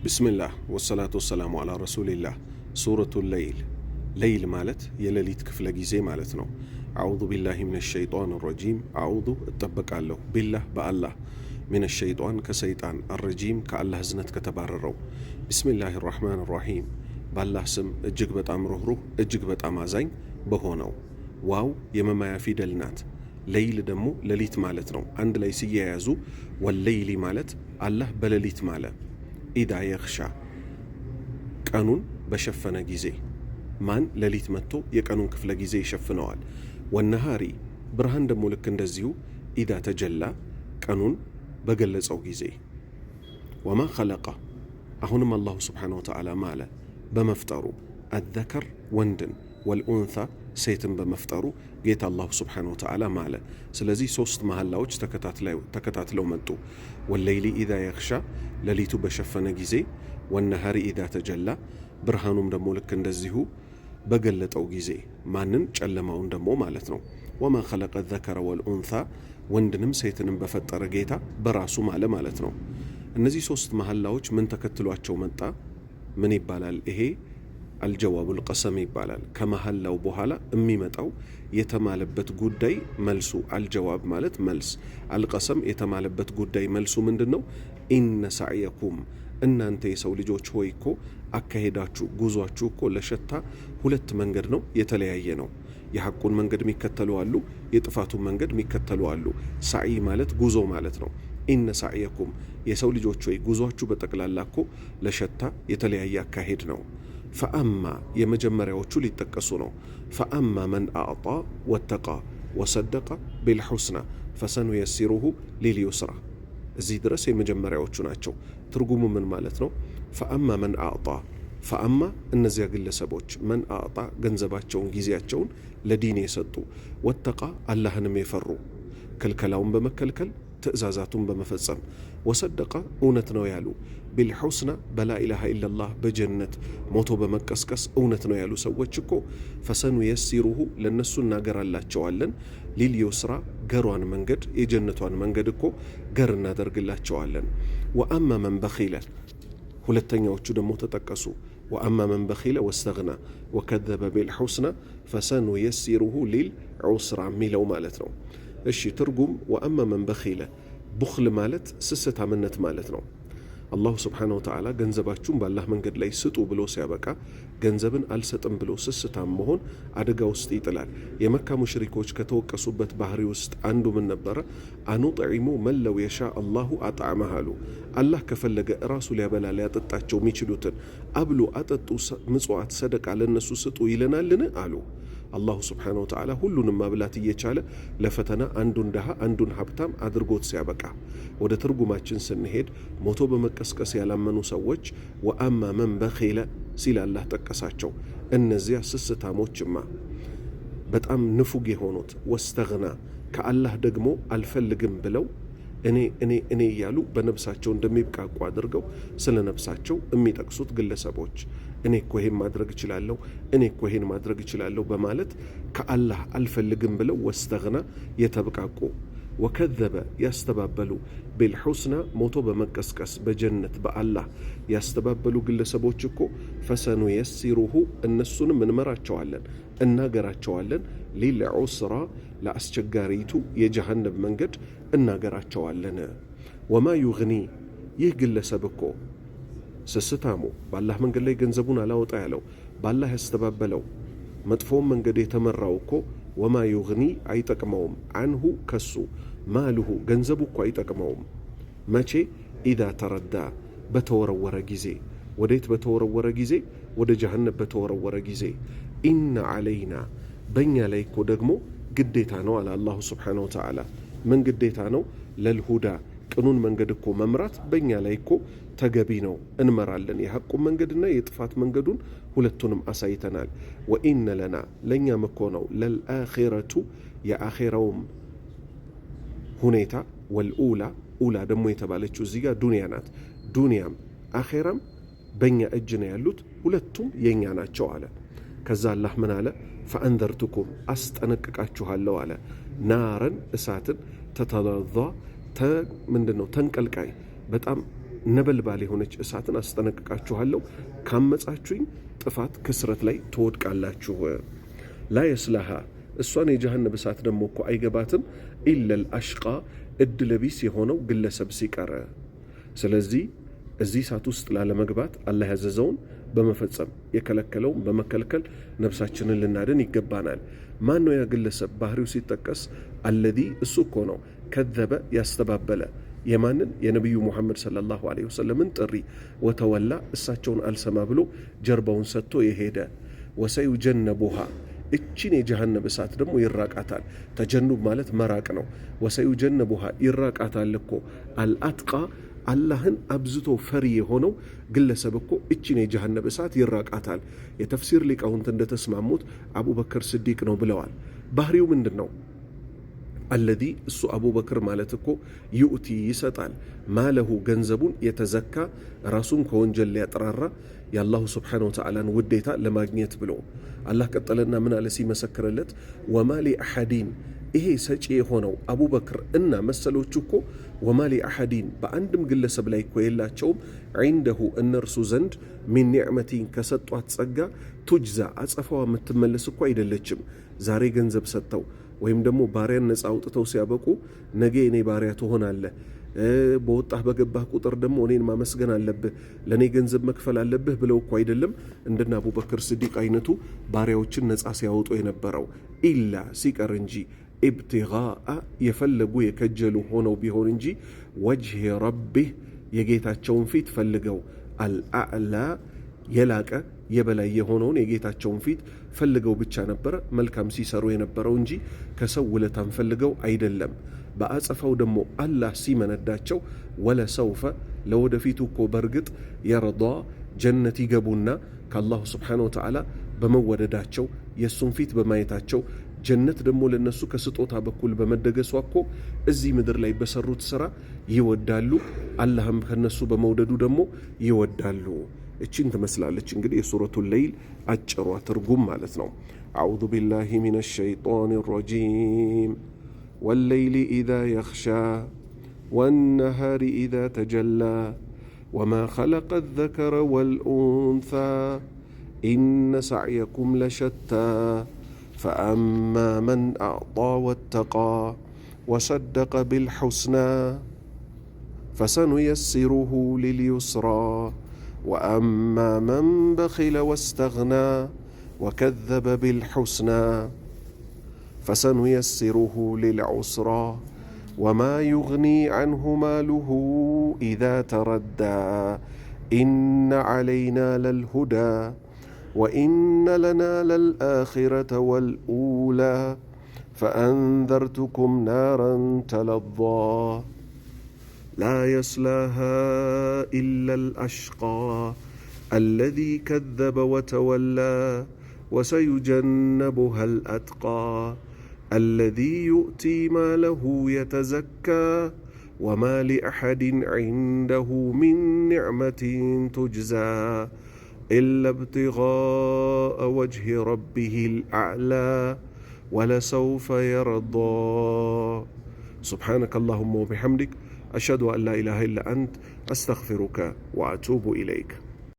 ቢስሚላህ ወሰላቱ ወሰላሙ አላ ረሱሊላህ። ሱረቱል ለይል። ለይል ማለት የሌሊት ክፍለ ጊዜ ማለት ነው። አዑዙ ቢላሂ ሚነ ሸይጧን ረጂም። አዑዙ እጠበቃለሁ፣ ቢላህ በአላህ፣ ሚነ ሸይጧን ከሰይጣን፣ አረጂም ከአላህ እዝነት ከተባረረው። ቢስሚላህ ራሕማን ራሒም በአላህ ስም እጅግ በጣም ሩህሩህ እጅግ በጣም አዛኝ በሆነው። ዋው የመማያ ፊደል ናት። ለይል ደግሞ ሌሊት ማለት ነው። አንድ ላይ ሲያያዙ ወለይሊ ማለት አላህ በሌሊት ማለ። ኢዳ የኽሻ ቀኑን በሸፈነ ጊዜ። ማን ሌሊት መጥቶ የቀኑን ክፍለ ጊዜ ይሸፍነዋል። ወነሃሪ ብርሃን ደግሞ ልክ እንደዚሁ ኢዳ ተጀላ ቀኑን በገለጸው ጊዜ። ወማ ኸለቀ አሁንም አላሁ ስብሓነሁ ወተዓላ ማለ በመፍጠሩ አዘከር ወንድን ወልኡንሳ ሴትን በመፍጠሩ ጌታ አላሁ ስብሓነሁ ወተዓላ ማለ። ስለዚህ ሶስት መሐላዎች ተከታትለው መጡ። ወለይሊ ኢዛ የኽሻ ሌሊቱ በሸፈነ ጊዜ፣ ወነሃሪ ኢዛ ተጀላ ብርሃኑም ደግሞ ልክ እንደዚሁ በገለጠው ጊዜ። ማንን? ጨለማውን ደግሞ ማለት ነው። ወማ ኸለቀ ዘከረ ወልኡንሳ ወንድንም ሴትንም በፈጠረ ጌታ በራሱ ማለ ማለት ነው። እነዚህ ሶስት መሐላዎች ምን ተከትሏቸው መጣ? ምን ይባላል? ይሄ አልጀዋቡል ቀሰም ይባላል። ከመሐላው በኋላ የሚመጣው የተማለበት ጉዳይ መልሱ። አልጀዋብ ማለት መልስ፣ አልቀሰም የተማለበት ጉዳይ መልሱ ምንድን ነው? ኢነ ሰዕየኩም እናንተ የሰው ልጆች ሆይ እኮ አካሄዳችሁ ጉዟችሁ እኮ ለሸታ ሁለት መንገድ ነው፣ የተለያየ ነው። የሐቁን መንገድ የሚከተሉ አሉ፣ የጥፋቱን መንገድ የሚከተሉ አሉ። ሳዕይ ማለት ጉዞ ማለት ነው። ኢነ ሰዕየኩም የሰው ልጆች ሆይ ጉዟችሁ በጠቅላላ እኮ ለሸታ የተለያየ አካሄድ ነው። ፈአማ የመጀመሪያዎቹ ሊጠቀሱ ነው። ፈአማ መን አዕጣ ወተቃ ወሰደቀ ቢልሑስና ፈሰኑየሲሩሁ ሊልዩስራ። እዚህ ድረስ የመጀመሪያዎቹ ናቸው። ትርጉሙ ምን ማለት ነው? ፈአማ መን አዕጣ ፈአማ እነዚያ ግለሰቦች መን አዕጣ ገንዘባቸውን ጊዜያቸውን ለዲን የሰጡ፣ ወተቃ አላህንም የፈሩ ክልከላውን በመከልከል ትእዛዛቱን በመፈጸም፣ ወሰደቀ እውነት ነው ያሉ፣ ቢልሑስና በላኢላሃ ኢለላህ በጀነት ሞቶ በመቀስቀስ እውነት ነው ያሉ ሰዎች እኮ ፈሰኑየሲሩሁ ለነሱ እናገራላቸዋለን፣ ሊልዩስራ ገሯን መንገድ የጀነቷን መንገድ እኮ ገር እናደርግላቸዋለን። ወአማ መን በኺለ ሁለተኛዎቹ ደግሞ ተጠቀሱ። ወአማ መን በኺለ ወስተግና ወከዘበ ቢልሑስና ፈሰኑየሲሩሁ ሊልዑስራ የሚለው ማለት ነው። እሺ ትርጉም ወአማ መን በኺለ ቡኽል ማለት ስስታምነት ማለት ነው። አላሁ ስብሓነሁ ወተዓላ ገንዘባችሁን በአላህ መንገድ ላይ ስጡ ብሎ ሲያበቃ ገንዘብን አልሰጥም ብሎ ስስታም መሆን አደጋ ውስጥ ይጥላል። የመካ ሙሽሪኮች ከተወቀሱበት ባህሪ ውስጥ አንዱ ምን ነበረ? አኑጥዒሙ መን ለው የሻ አላሁ አጣዕመህ አሉ። አላህ ከፈለገ ራሱ ሊያበላ ሊያጠጣቸው የሚችሉትን አብሉ፣ አጠጡ፣ ምጽዋት፣ ሰደቃ ለነሱ ስጡ ይለናልን አሉ። አላሁ ስብሓነሁ ወተዓላ ሁሉንም ማብላት እየቻለ ለፈተና አንዱን ድሃ አንዱን ሀብታም አድርጎት ሲያበቃ፣ ወደ ትርጉማችን ስንሄድ ሞቶ በመቀስቀስ ያላመኑ ሰዎች ወአማ መን በኺለ ሲል አላህ ጠቀሳቸው። እነዚያ ስስታሞችማ በጣም ንፉግ የሆኑት ወስተግና ከአላህ ደግሞ አልፈልግም ብለው እኔ እያሉ በነብሳቸው እንደሚብቃቁ አድርገው ስለ ነብሳቸው የሚጠቅሱት ግለሰቦች እኔ እኮ ይሄን ማድረግ እችላለሁ፣ እኔ እኮ ይሄን ማድረግ እችላለሁ በማለት ከአላህ አልፈልግም ብለው ወስተግና የተብቃቁ፣ ወከዘበ ያስተባበሉ፣ ቢልሑስና ሞቶ በመቀስቀስ በጀነት በአላህ ያስተባበሉ ግለሰቦች እኮ ፈሰኑየሲሩሁ እነሱንም እንመራቸዋለን እናገራቸዋለን፣ ሊልዑስራ ለአስቸጋሪቱ የጀሃነም መንገድ እናገራቸዋለን። ወማ ዩግኒ ይህ ግለሰብ እኮ ስስታሙ በአላህ መንገድ ላይ ገንዘቡን አላወጣ ያለው በአላህ ያስተባበለው መጥፎውን መንገድ የተመራው እኮ ወማ ዩግኒ አይጠቅመውም፣ አንሁ ከሱ ማልሁ ገንዘቡ እኮ አይጠቅመውም። መቼ? ኢዛ ተረዳ በተወረወረ ጊዜ። ወዴት በተወረወረ ጊዜ? ወደ ጀሃነም በተወረወረ ጊዜ። ኢነ ዓለይና በእኛ ላይ እኮ ደግሞ ግዴታ ነው አለ አላሁ ስብሓነሁ ወተዓላ። ምን ግዴታ ነው? ለልሁዳ ቅኑን መንገድ እኮ መምራት በእኛ ላይ እኮ ተገቢ ነው፣ እንመራለን። የሐቁን መንገድና የጥፋት መንገዱን ሁለቱንም አሳይተናል። ወኢነ ለና ለእኛም እኮ ነው ለልአኺረቱ የአኼራውም ሁኔታ፣ ወልኡላ ኡላ ደግሞ የተባለችው እዚህ ጋር ዱንያ ናት። ዱንያም አኼራም በእኛ እጅ ነው ያሉት፣ ሁለቱም የእኛ ናቸው አለ። ከዛ አላህ ምን አለ? ፈአንዘርቱኩም አስጠነቅቃችኋለሁ አለ። ናረን እሳትን ተተለዛ ምንድን ነው ተንቀልቃይ በጣም ነበልባል የሆነች እሳትን አስጠነቅቃችኋለሁ። ካመጻችሁኝ ጥፋት ክስረት ላይ ትወድቃላችሁ። ላ የስላሃ እሷን የጀሃነም እሳት ደግሞ እኮ አይገባትም ኢለል አሽቃ እድለቢስ የሆነው ግለሰብ ሲቀር። ስለዚህ እዚህ እሳት ውስጥ ላለመግባት አላህ ያዘዘውን በመፈጸም የከለከለውን በመከልከል ነፍሳችንን ልናድን ይገባናል። ማን ነው ያ ግለሰብ? ባህሪው ሲጠቀስ አለዚ እሱ እኮ ነው ከዘበ ያስተባበለ የማንን? የነቢዩ ሙሐመድ ሰለላሁ ዐለይሂ ወሰለምን ጥሪ ወተወላ እሳቸውን አልሰማ ብሎ ጀርባውን ሰጥቶ የሄደ ወሰዩጀነቡሃ እቺን የጀሃነም እሳት ደግሞ ይራቃታል። ተጀኑብ ማለት መራቅ ነው። ወሰዩጀነቡሃ ይራቃታል እኮ አልአትቃ አላህን አብዝቶ ፈሪ የሆነው ግለሰብ እኮ እቺን የጀሃነም እሳት ይራቃታል። የተፍሲር ሊቃውንት እንደተስማሙት አቡበክር ስዲቅ ነው ብለዋል። ባህሪው ምንድን ነው? አለዚ እሱ አቡበክር ማለት እኮ ዩእቲ ይሰጣል፣ ማለሁ ገንዘቡን፣ የተዘካ ራሱን ከወንጀል ሊያጠራራ የአላሁ ስብሓነሁ ወተዓላን ውዴታ ለማግኘት ብሎ አላህ ቀጠለና ምን አለ ሲመሰክርለት፣ ወማ ሊአሐዲን ይሄ ሰጪ የሆነው አቡበክር እና መሰሎቹ እኮ ወማ ሊአሐዲን በአንድም ግለሰብ ላይ እኮ የላቸውም፣ ዒንደሁ እነርሱ ዘንድ ሚን ኒዕመቲን ከሰጧት ጸጋ ቱጅዛ አጸፋዋ የምትመለስ እኮ አይደለችም። ዛሬ ገንዘብ ሰጥተው ወይም ደግሞ ባሪያን ነፃ አውጥተው ሲያበቁ ነገ እኔ ባሪያ ትሆናለህ፣ በወጣህ በገባህ ቁጥር ደግሞ እኔን ማመስገን አለብህ፣ ለእኔ ገንዘብ መክፈል አለብህ ብለው እኮ አይደለም እንደና አቡበክር ስዲቅ አይነቱ ባሪያዎችን ነፃ ሲያወጡ የነበረው። ኢላ ሲቀር እንጂ ኢብቲጋአ የፈለጉ የከጀሉ ሆነው ቢሆን እንጂ ወጅህ ረቢህ የጌታቸውን ፊት ፈልገው አልአዕላ የላቀ የበላይ የሆነውን የጌታቸውን ፊት ፈልገው ብቻ ነበረ መልካም ሲሰሩ የነበረው እንጂ ከሰው ውለታን ፈልገው አይደለም። በአጸፋው ደግሞ አላህ ሲመነዳቸው ወለሰውፈ ለወደፊቱ እኮ በርግጥ የረዳ ጀነት ይገቡና ከአላሁ ስብሓነሁ ወተዓላ በመወደዳቸው የእሱን ፊት በማየታቸው ጀነት ደግሞ ለነሱ ከስጦታ በኩል በመደገሷ እኮ እዚህ ምድር ላይ በሰሩት ስራ ይወዳሉ፣ አላህም ከነሱ በመውደዱ ደግሞ ይወዳሉ። እቺን ትመስላለች እንግዲህ የሱረቱ ለይል አጭሯ ትርጉም ማለት ነው። አዑዙ ቢላሂ ሚነ ሸይጣን ረጂም ወለይሊ ኢዛ የኽሻ ወነሃሪ ኢዛ ተጀላ ወማ ኸለቀ ዘከረ ወልኡንሳ ኢነ ሰዕየኩም ለሸታ ፈአማ መን አዕጣ ወተቃ ወሰደቀ ቢልሑስና ፈሰኑየሲሩሁ ሊልዩስራ وأما من بخل واستغنى وكذب بالحسنى فسنيسره للعسرى وما يغني عنه ماله إذا تردى إن علينا للهدى وإن لنا للآخرة والأولى فأنذرتكم نارا تلظى لا يصلاها إلا الأشقى الذي كذب وتولى وسيجنبها الأتقى الذي يؤتي ماله يتزكى وما لأحد عنده من نعمة تجزى إلا ابتغاء وجه ربه الأعلى ولسوف يرضى سبحانك اللهم وبحمدك أشهد أن لا إله إلا أنت أستغفرك وأتوب إليك.